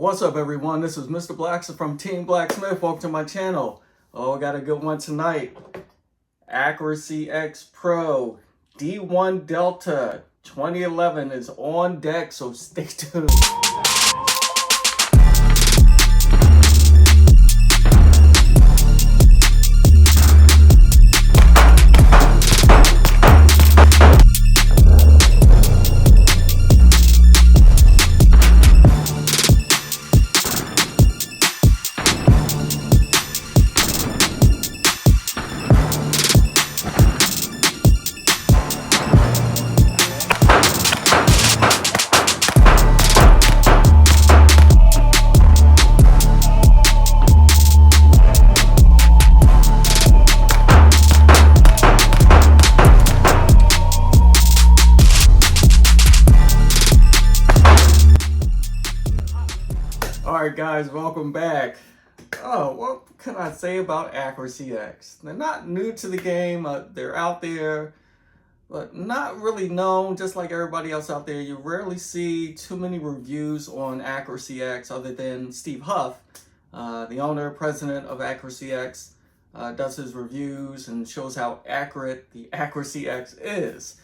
What's up, everyone? This is Mr. BlackSmith from Team BlackSmith. Welcome to my channel. Oh, I got a good one tonight. Accuracy X Pro D1 Delta 2011 is on deck, so stay tuned. Alright guys, welcome back. Oh, what can I say about Accuracy X? They're not new to the game, they're out there, but not really known. Just like everybody else out there, you rarely see too many reviews on Accuracy X other than Steve Huff, the owner, president of Accuracy X, does his reviews and shows how accurate the Accuracy X is.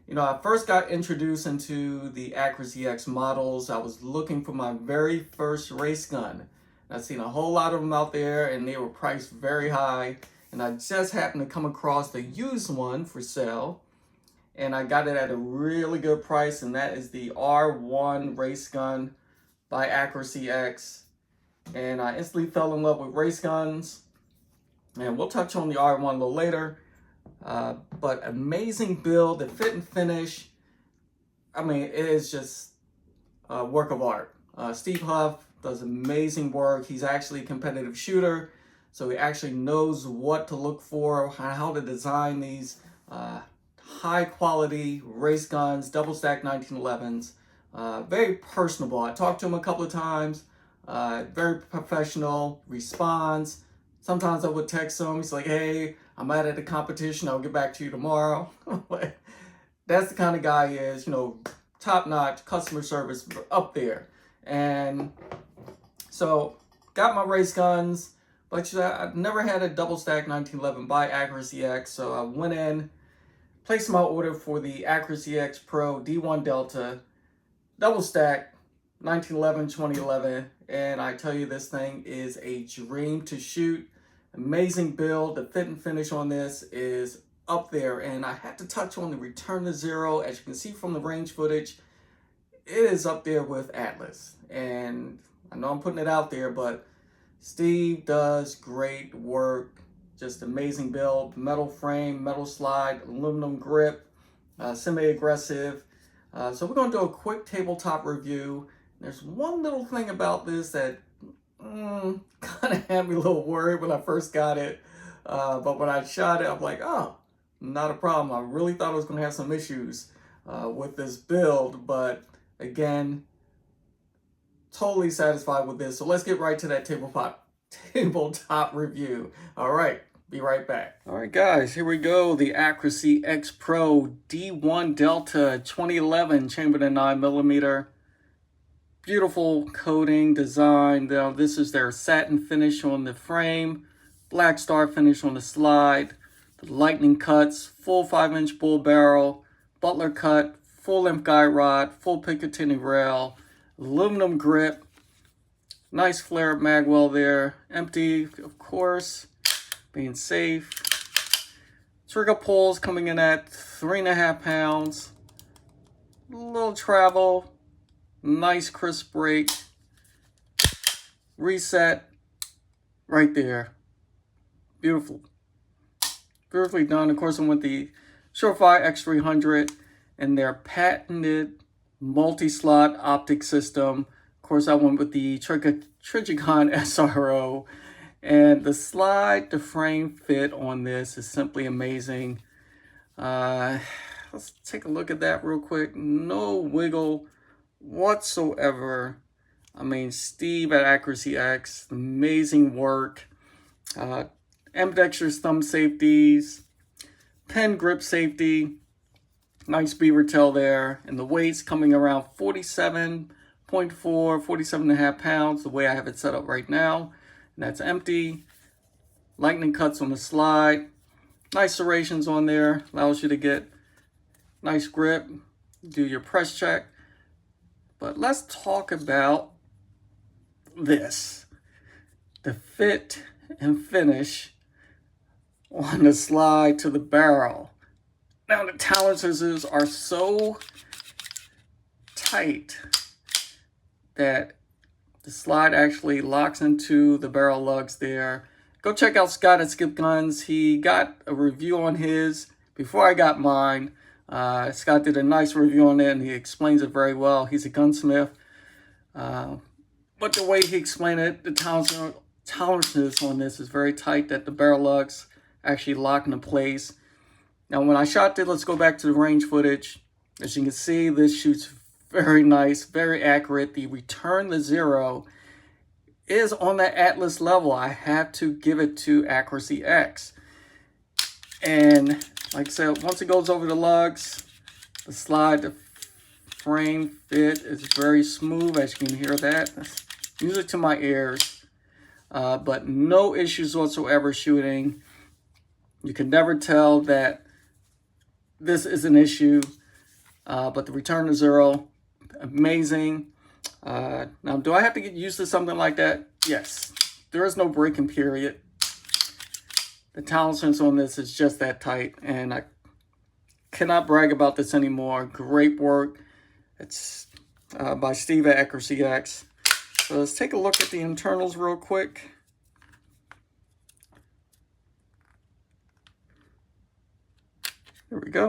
You know, I first got introduced into the Accuracy X models. I was looking for my very first race gun. I've seen a whole lot of them out there and they were priced very high. And I just happened to come across the used one for sale. And I got it at a really good price, and that is the R1 race gun by Accuracy X. And I instantly fell in love with race guns. And we'll touch on the R1 a little later. But amazing build, the fit and finish. I mean, it is just a work of art. Steve Huff does amazing work. He's actually a competitive shooter, so he actually knows what to look for, how to design these high quality race guns, double stack 1911s. Very personable. I talked to him a couple of times. Very professional, responds. Sometimes I would text him. He's like, hey, I'm out at a competition. I'll get back to you tomorrow. That's the kind of guy he is, you know, top-notch customer service up there. And so got my race guns, but I've never had a double stack 1911 by Accuracy X. So I went in, placed my order for the Accuracy X Pro D1 Delta double stack 1911, 2011. And I tell you, this thing is a dream to shoot. Amazing build. The fit and finish on this is up there. And I had to touch on the return to zero. As you can see from the range footage, it is up there with Atlas. And I know I'm putting it out there, but Steve does great work. Just amazing build. Metal frame, metal slide, aluminum grip, semi-aggressive. So we're going to do a quick tabletop review. There's one little thing about this that kind of had me a little worried when I first got it. But when I shot it, I'm like, oh, not a problem. I really thought I was going to have some issues with this build. But again, totally satisfied with this. So let's get right to that tabletop review. All right, be right back. All right, guys, here we go. The Accuracy X Pro D1 Delta 2011 chambered in 9mm. Beautiful coating design. Now, this is their satin finish on the frame, black star finish on the slide, the lightning cuts, full 5-inch bull barrel, butler cut, full length guide rod, full Picatinny rail, aluminum grip, nice flare mag well there, empty, of course, being safe. Trigger pulls coming in at 3.5 pounds, a little travel. Nice crisp break. Reset right there. Beautiful. Beautifully done. Of course, I went the Surefire X300 and their patented multi-slot optic system. Of course, I went with the Trigicon SRO. And the slide to frame fit on this is simply amazing. Let's take a look at that real quick. No wiggle whatsoever. I mean, Steve at Accuracy X, amazing work. Ambidextrous thumb safeties, pen grip safety, nice beaver tail there, and the weight's coming around 47 0.4, 47.5 pounds, the way I have it set up right now. And that's empty. Lightning cuts on the slide. Nice serrations on there. Allows you to get nice grip. Do your press check. But let's talk about this. The fit and finish on the slide to the barrel. Now the Talon scissors are so tight that the slide actually locks into the barrel lugs there. Go check out Scott at Skip Guns. He got a review on his before I got mine. Scott did a nice review on it and he explains it very well. He's a gunsmith. But the way he explained it, the tolerances on this is very tight that the barrel lugs actually lock into place. Now when I shot it, let's go back to the range footage. As you can see, this shoots very nice, very accurate. The return to zero is on that Atlas level. I have to give it to Accuracy X. And like I said, once it goes over the lugs, the slide, the frame fit is very smooth, as you can hear that. That's music to my ears. But no issues whatsoever shooting. You can never tell that this is an issue. But the return to zero, amazing. Now, do I have to get used to something like that? Yes. There is no breaking period. The tolerance on this is just that tight, and I cannot brag about this anymore. Great work. It's by Steve at Accuracy X. So let's take a look at the internals real quick. Here we go.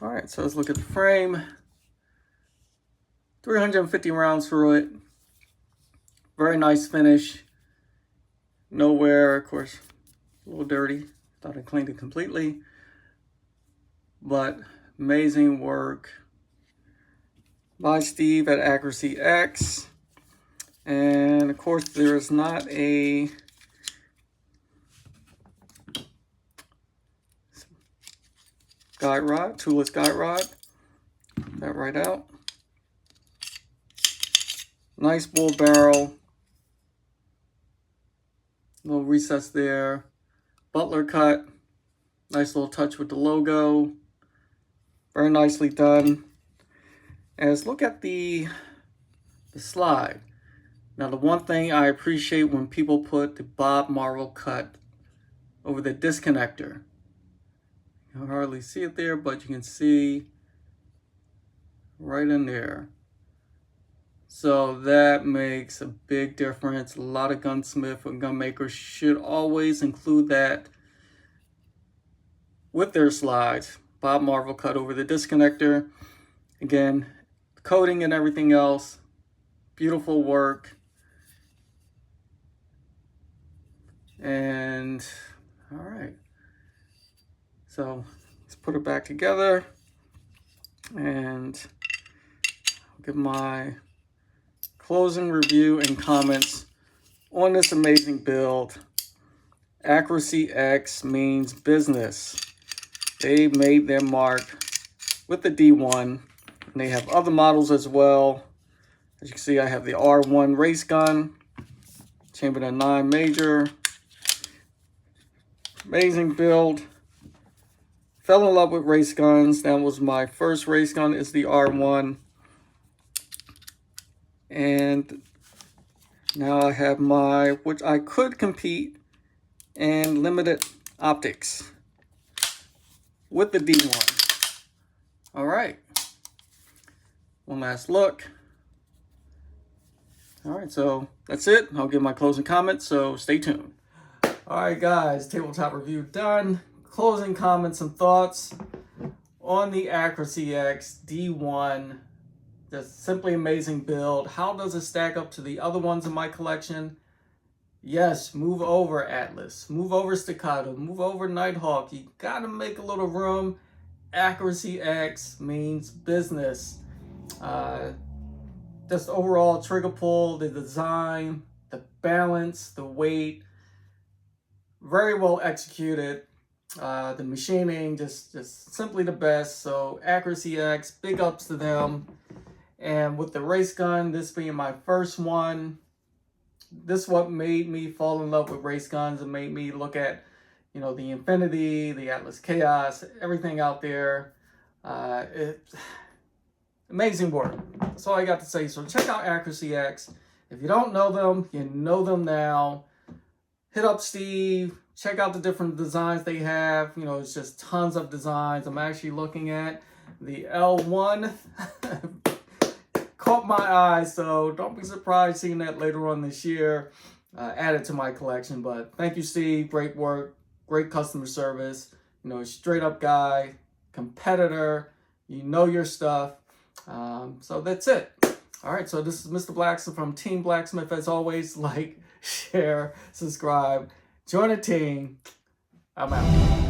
All right, so let's look at the frame. 350 rounds through it. Very nice finish. Nowhere, of course, a little dirty. Thought I cleaned it completely. But amazing work by Steve at Accuracy X. And of course, there is not a guide rod, toolless guide rod. Get that right out. Nice bull barrel. Little recess there. Butler cut. Nice little touch with the logo. Very nicely done. As look at the slide. Now the one thing I appreciate when people put the Bob Marvel cut over the disconnector. You can hardly see it there, but you can see right in there. So that makes a big difference. A lot of gunsmith and gun makers should always include that with their slides. Bob Marvel cut over the disconnector. Again, coating and everything else. Beautiful work. And all right. So let's put it back together and I'll give my closing review and comments on this amazing build. Accuracy X means business. They made their mark with the D1, and they have other models as well. As you can see, I have the R1 race gun, Chamberlain 9 Major. Amazing build. Fell in love with race guns. That was my first race gun, is the R1. And now I have my, which I could compete in limited optics with the D1. All right. One last look. All right, so that's it. I'll give my closing comments, so stay tuned. All right, guys, tabletop review done. Closing comments and thoughts on the Accuracy X D1. Just simply amazing build. How does it stack up to the other ones in my collection? Yes, move over Atlas, move over Staccato, move over Nighthawk. You gotta make a little room. Accuracy X means business. Just overall trigger pull, the design, the balance, the weight, very well executed. The machining, just simply the best. So Accuracy X, big ups to them. And with the race gun, this being my first one, this is what made me fall in love with race guns and made me look at, you know, the Infinity, the Atlas Chaos, everything out there. Amazing work. That's all I got to say. So check out Accuracy X. If you don't know them, you know them now. Hit up Steve. Check out the different designs they have. You know, it's just tons of designs. I'm actually looking at the L1. Caught my eye, so don't be surprised seeing that later on this year. Added to my collection. But thank you, Steve. Great work. Great customer service. You know, straight up guy, competitor. You know your stuff. So that's it. All right, so this is Mr. BlackSmith from Team BlackSmith. As always, like, share, subscribe, join a team. I'm out.